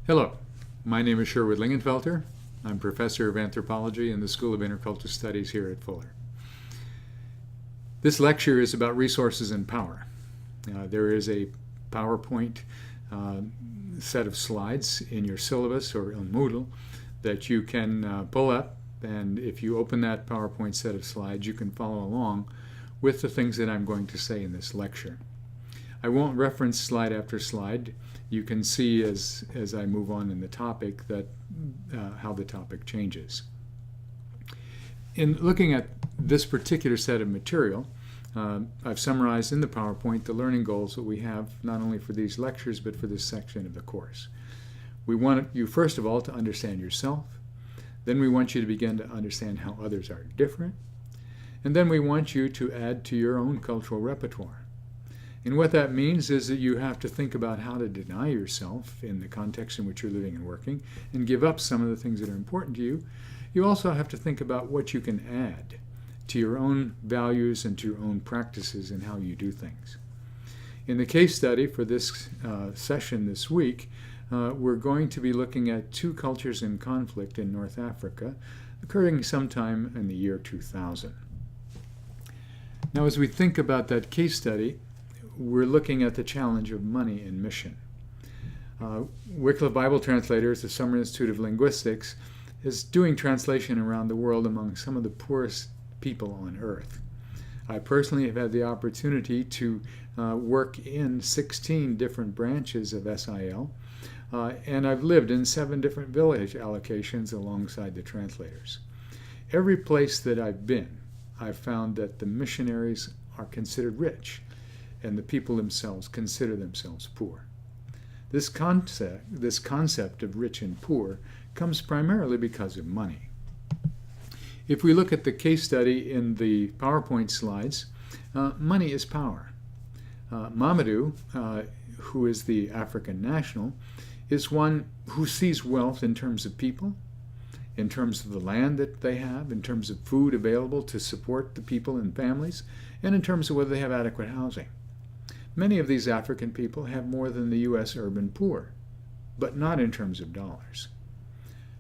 Hello, my name is Sherwood Lingenfelter. I'm professor of anthropology in the School of Intercultural Studies here at Fuller. This lecture is about resources and power. There is a PowerPoint set of slides in your syllabus or on Moodle that you can pull up, and if you open that PowerPoint set of slides, you can follow along with the things that I'm going to say in this lecture. I won't reference slide after slide. You can see as I move on in the topic that how the topic changes. In looking at this particular set of material, I've summarized in the PowerPoint the learning goals that we have not only for these lectures but for this section of the course. We want you first of all to understand yourself, then we want you to begin to understand how others are different, and then we want you to add to your own cultural repertoire. And what that means is that you have to think about how to deny yourself in the context in which you're living and working and give up some of the things that are important to you. You also have to think about what you can add to your own values and to your own practices and how you do things. In the case study for this session this week, we're going to be looking at two cultures in conflict in North Africa occurring sometime in the year 2000. Now, as we think about that case study, we're looking at the challenge of money and mission. Wycliffe Bible Translators, the Summer Institute of Linguistics, is doing translation around the world among some of the poorest people on earth. I personally have had the opportunity to work in 16 different branches of SIL, and I've lived in 7 different village allocations alongside the translators. Every place that I've been, I've found that the missionaries are considered rich, and the people themselves consider themselves poor. This concept of rich and poor comes primarily because of money. If we look at the case study in the PowerPoint slides, money is power. Mamadou, who is the African national, is one who sees wealth in terms of people, in terms of the land that they have, in terms of food available to support the people and families, and in terms of whether they have adequate housing. Many of these African people have more than the U.S. urban poor, but not in terms of dollars.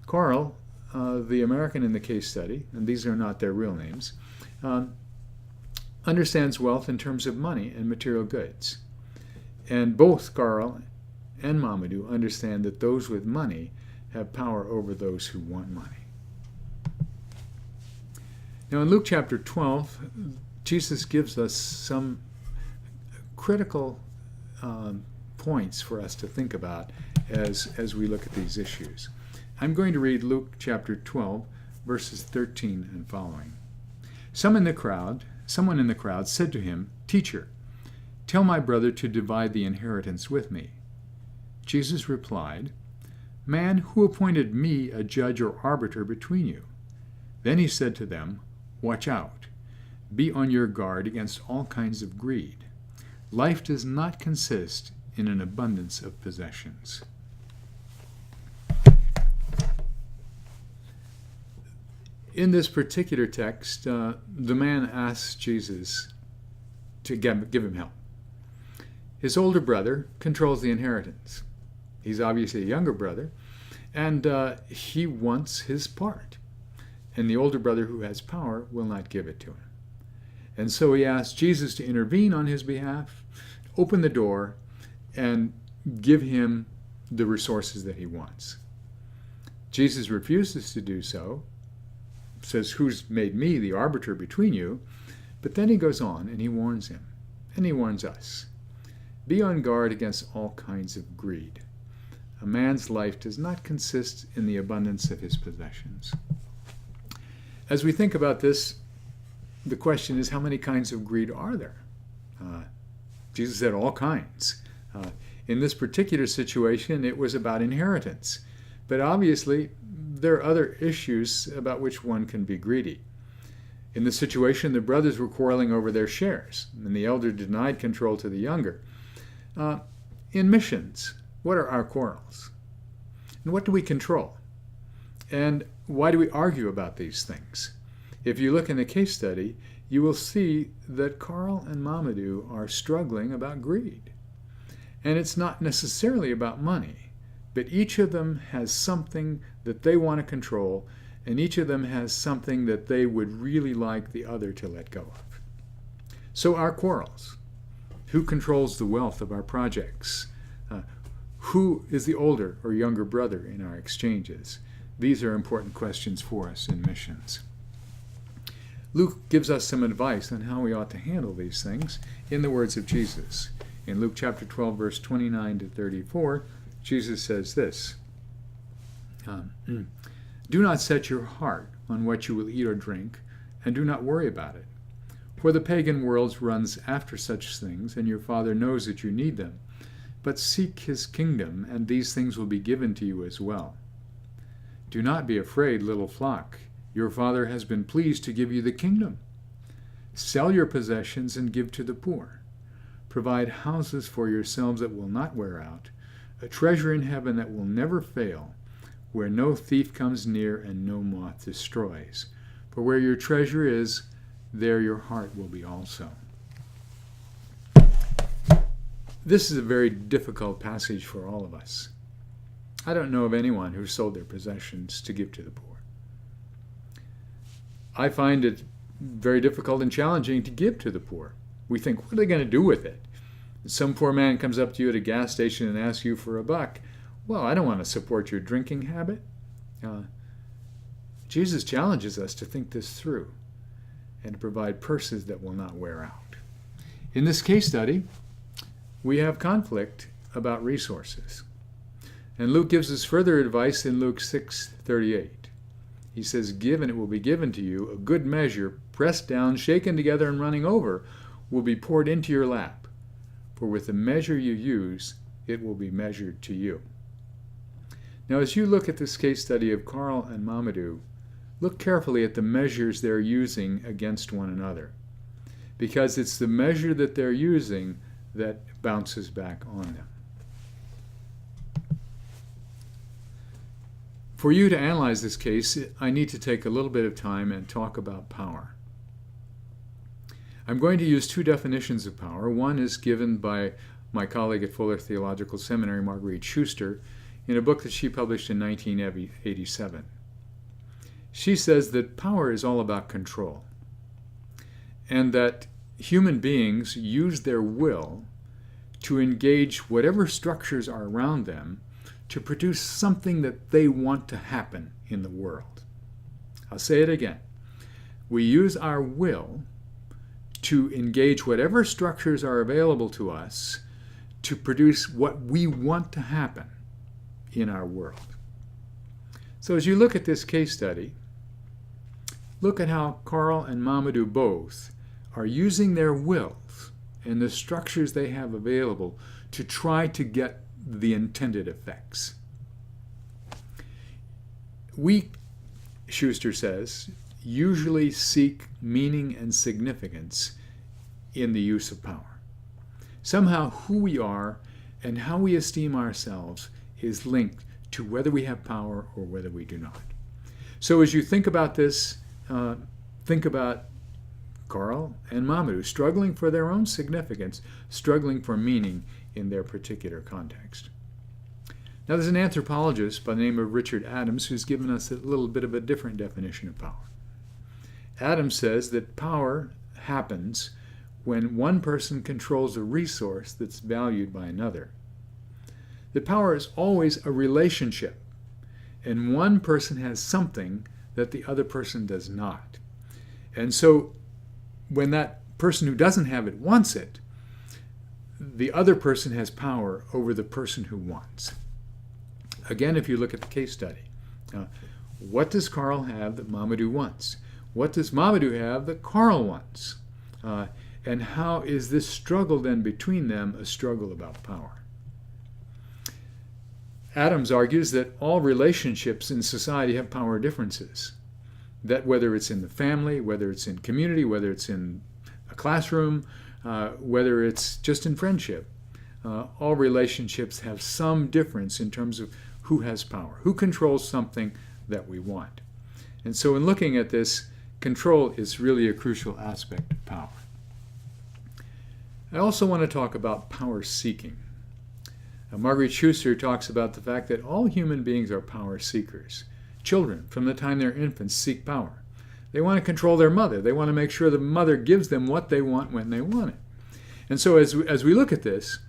Carl, the American in the case study, and these are not their real names, understands wealth in terms of money and material goods. And both Carl and Mamadou understand that those with money have power over those who want money. Now in Luke chapter 12, Jesus gives us some critical points for us to think about as we look at these issues. I'm going to read Luke chapter 12, verses 13 and following. Someone in the crowd said to him, "Teacher, tell my brother to divide the inheritance with me." Jesus replied, "Man, who appointed me a judge or arbiter between you?" Then he said to them, "Watch out. Be on your guard against all kinds of greed. Life does not consist in an abundance of possessions." In this particular text, the man asks Jesus to give him help. His older brother controls the inheritance. He's obviously a younger brother, and he wants his part. And the older brother who has power will not give it to him. And so he asks Jesus to intervene on his behalf, open the door, and give him the resources that he wants. Jesus refuses to do so, says, "Who's made me the arbiter between you?" But then he goes on and he warns him, and he warns us. Be on guard against all kinds of greed. A man's life does not consist in the abundance of his possessions. As we think about this, the question is, how many kinds of greed are there? Jesus said all kinds. In this particular situation, it was about inheritance. But obviously, there are other issues about which one can be greedy. In this situation, the brothers were quarreling over their shares, and the elder denied control to the younger. In missions, what are our quarrels? And what do we control? And why do we argue about these things? If you look in the case study, you will see that Carl and Mamadou are struggling about greed. And it's not necessarily about money, but each of them has something that they want to control, and each of them has something that they would really like the other to let go of. So our quarrels. Who controls the wealth of our projects? Who is the older or younger brother in our exchanges? These are important questions for us in missions. Luke gives us some advice on how we ought to handle these things in the words of Jesus. In Luke chapter 12, verse 29 to 34, Jesus says this, "Do not set your heart on what you will eat or drink, and do not worry about it. For the pagan world runs after such things, and your Father knows that you need them. But seek his kingdom, and these things will be given to you as well. Do not be afraid, little flock. Your Father has been pleased to give you the kingdom. Sell your possessions and give to the poor. Provide houses for yourselves that will not wear out, a treasure in heaven that will never fail, where no thief comes near and no moth destroys. For where your treasure is, there your heart will be also." This is a very difficult passage for all of us. I don't know of anyone who sold their possessions to give to the poor. I find it very difficult and challenging to give to the poor. We think, what are they going to do with it? Some poor man comes up to you at a gas station and asks you for $1. Well, I don't want to support your drinking habit. Jesus challenges us to think this through and to provide purses that will not wear out. In this case study, we have conflict about resources. And Luke gives us further advice in Luke 6:38. He says, "Give and it will be given to you, a good measure, pressed down, shaken together, and running over, will be poured into your lap. For with the measure you use, it will be measured to you." Now, as you look at this case study of Carl and Mamadou, look carefully at the measures they're using against one another, because it's the measure that they're using that bounces back on them. For you to analyze this case, I need to take a little bit of time and talk about power. I'm going to use two definitions of power. One is given by my colleague at Fuller Theological Seminary, Marguerite Schuster, in a book that she published in 1987. She says that power is all about control, and that human beings use their will to engage whatever structures are around them to produce something that they want to happen in the world. I'll say it again. We use our will to engage whatever structures are available to us to produce what we want to happen in our world. So as you look at this case study, look at how Carl and Mamadou both are using their wills and the structures they have available to try to get the intended effects. We, Schuster says, usually seek meaning and significance in the use of power. Somehow who we are and how we esteem ourselves is linked to whether we have power or whether we do not. So as you think about this, think about Carl and Mamadou struggling for their own significance, struggling for meaning in their particular context. Now there's an anthropologist by the name of Richard Adams who's given us a little bit of a different definition of power. Adams says that power happens when one person controls a resource that's valued by another. That power is always a relationship, and one person has something that the other person does not. And so when that person who doesn't have it wants it, the other person has power over the person who wants. Again, if you look at the case study, what does Carl have that Mamadou wants? What does Mamadou have that Carl wants? And how is this struggle then between them a struggle about power? Adams argues that all relationships in society have power differences. That whether it's in the family, whether it's in community, whether it's in a classroom, whether it's just in friendship, all relationships have some difference in terms of who has power, who controls something that we want. And so in looking at this, control is really a crucial aspect of power. I also want to talk about power seeking. Margaret Schuster talks about the fact that all human beings are power seekers. Children, from the time they're infants, seek power. They want to control their mother. They want to make sure the mother gives them what they want when they want it. And so as we look at this,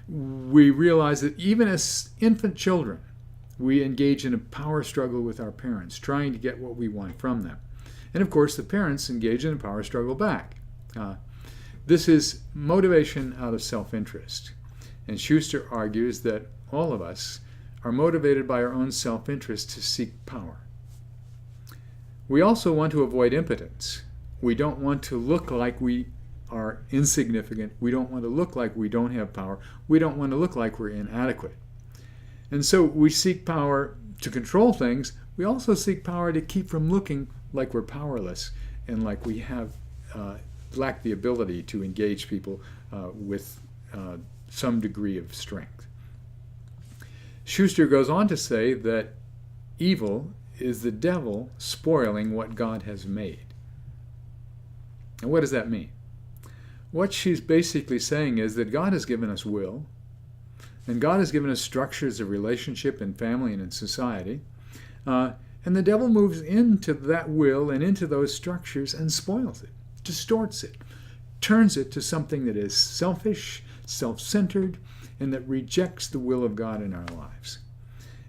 we realize that even as infant children, we engage in a power struggle with our parents, trying to get what we want from them. And of course, the parents engage in a power struggle back. This is motivation out of self-interest. And Schuster argues that all of us are motivated by our own self-interest to seek power. We also want to avoid impotence. We don't want to look like we are insignificant. We don't want to look like we don't have power. We don't want to look like we're inadequate. And so we seek power to control things. We also seek power to keep from looking like we're powerless and like we have lack the ability to engage people with some degree of strength. Schuster goes on to say that evil is the devil spoiling what God has made. And what does that mean? What she's basically saying is that God has given us will, and God has given us structures of relationship in family and in society, and the devil moves into that will and into those structures and spoils it, distorts it, turns it to something that is selfish, self-centered, and that rejects the will of God in our lives.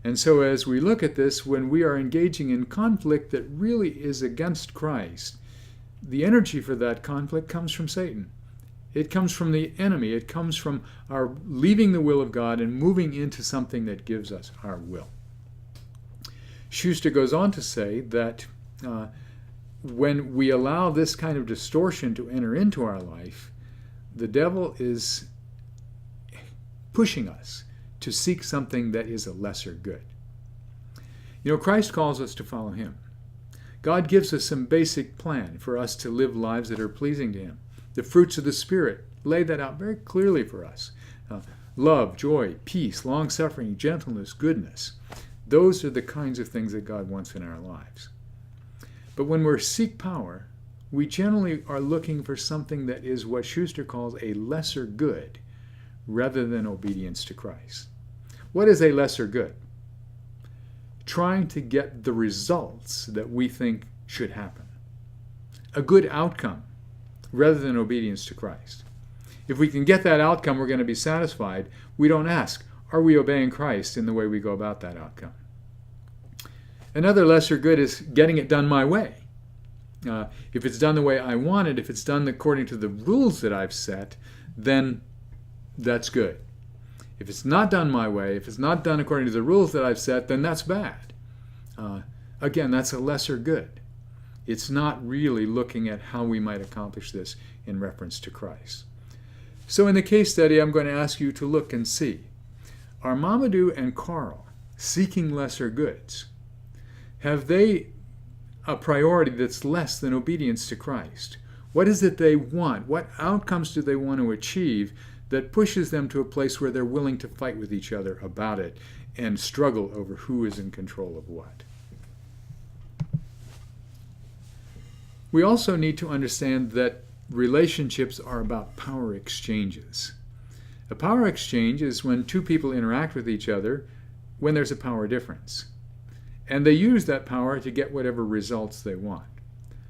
And so as we look at this, when we are engaging in conflict that really is against Christ, the energy for that conflict comes from Satan. It comes from the enemy. It comes from our leaving the will of God and moving into something that gives us our will. Schuster goes on to say that when we allow this kind of distortion to enter into our life, the devil is pushing us to seek something that is a lesser good. You know, Christ calls us to follow him. God gives us some basic plan for us to live lives that are pleasing to him. The fruits of the Spirit lay that out very clearly for us. Love, joy, peace, long-suffering, gentleness, goodness. Those are the kinds of things that God wants in our lives. But when we seek power, we generally are looking for something that is what Schuster calls a lesser good, rather than obedience to Christ. What is a lesser good? Trying to get the results that we think should happen. A good outcome, rather than obedience to Christ. If we can get that outcome, we're going to be satisfied. We don't ask, are we obeying Christ in the way we go about that outcome? Another lesser good is getting it done my way. If it's done the way I want it, if it's done according to the rules that I've set, then that's good. If it's not done my way, if it's not done according to the rules that I've set, then that's bad. Again, that's a lesser good. It's not really looking at how we might accomplish this in reference to Christ. So in the case study, I'm going to ask you to look and see. Are Mamadou and Carl seeking lesser goods? Have they a priority that's less than obedience to Christ? What is it they want? What outcomes do they want to achieve that pushes them to a place where they're willing to fight with each other about it and struggle over who is in control of what? We also need to understand that relationships are about power exchanges. A power exchange is when two people interact with each other when there's a power difference. And they use that power to get whatever results they want.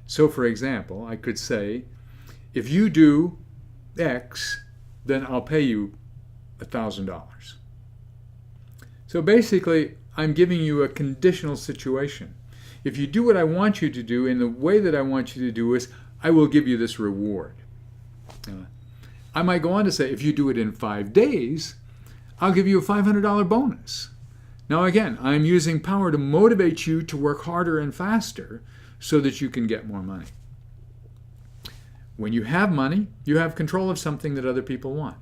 So, for example, I could say, if you do X, then I'll pay you $1,000. So basically, I'm giving you a conditional situation. If you do what I want you to do in the way that I want you to do is, I will give you this reward. I might go on to say, if you do it in 5 days, I'll give you a $500 bonus. Now again, I'm using power to motivate you to work harder and faster so that you can get more money. When you have money, you have control of something that other people want.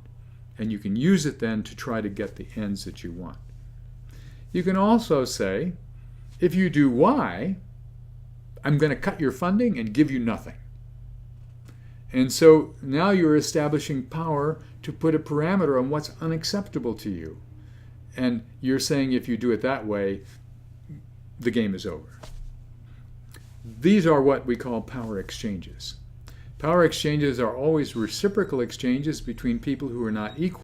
And you can use it then to try to get the ends that you want. You can also say, if you do Y, I'm going to cut your funding and give you nothing. And so now you're establishing power to put a parameter on what's unacceptable to you. And you're saying if you do it that way, the game is over. These are what we call power exchanges. Power exchanges are always reciprocal exchanges between people who are not equal.